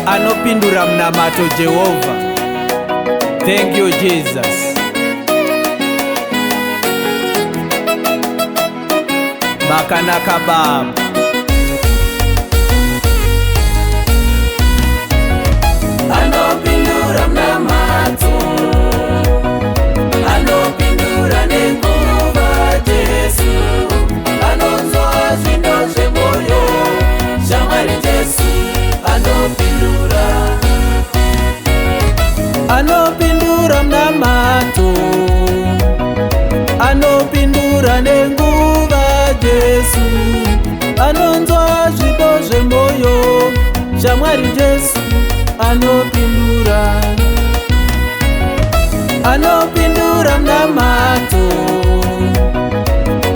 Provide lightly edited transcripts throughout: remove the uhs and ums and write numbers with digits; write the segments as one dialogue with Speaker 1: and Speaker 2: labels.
Speaker 1: anopindura munamato Jehovah. Thank you Jesus. Makanaka Baba.
Speaker 2: Anopindura munamato, anopindura nenguva Jesu, anonzwa zvindo zvemoyo, shamwari Jesu anopindura.
Speaker 1: Anopindura munamato, anopindura nenguva Jesu, anonzwa zvindo zvemoyo, shamwari Jesu anopindura. Anopindura munamato,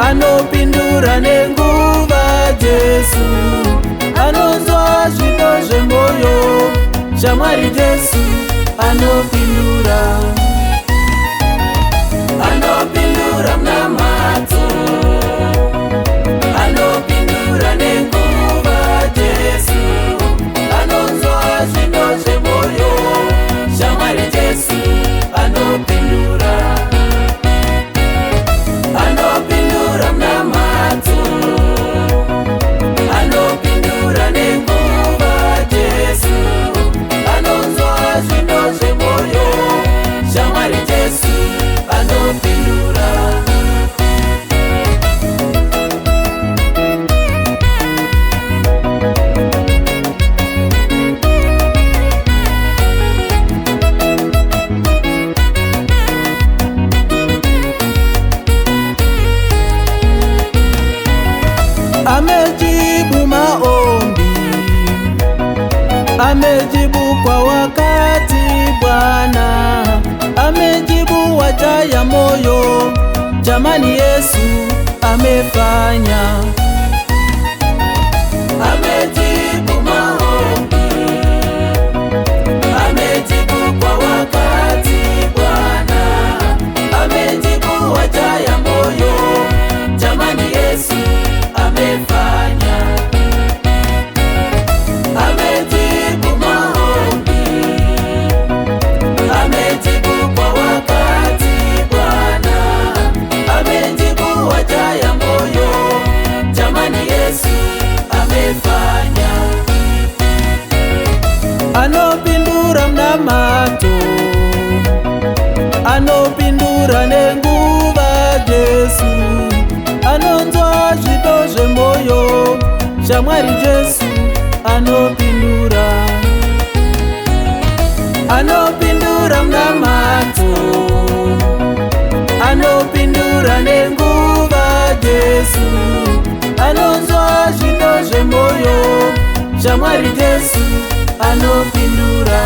Speaker 1: anopindura nenguva Jesu, anonzwa zvindo zvemoyo, shamwari Jesu anopindura.
Speaker 2: Anopindura munamato, anopindura nenguva Jesu, anonzwa zvindo zvemoyo, shamwari Jesu anopindura. Anopindura munamato, anopindura nenguva Jesu, anonzwa zvindo zvemoyo, shamwari Jesu anopindura.
Speaker 1: Amejibu maombi, amejibu kwa wakati Bwana, amejibu waja ya moyo, jamani Yesu amefanya.
Speaker 2: Amejibu maombi, amejibu kwa wakati Bwana, amejibu waja ya moyo, jamani Yesu amefanya. Amejibu maombi, amejibu kwa wakati Bwana, amejibu waja ya moyo, jamani Yesu amefanya.
Speaker 1: Anopindura munamato, anopindura nenguva Jesu, anonzwa zvindo zvemoyo, shamwari Jesu anopindura. Anopindura munamato, anopindura nenguva Jesu, anonzwa zvindo zvemoyo, shamwari Jesu anopindura.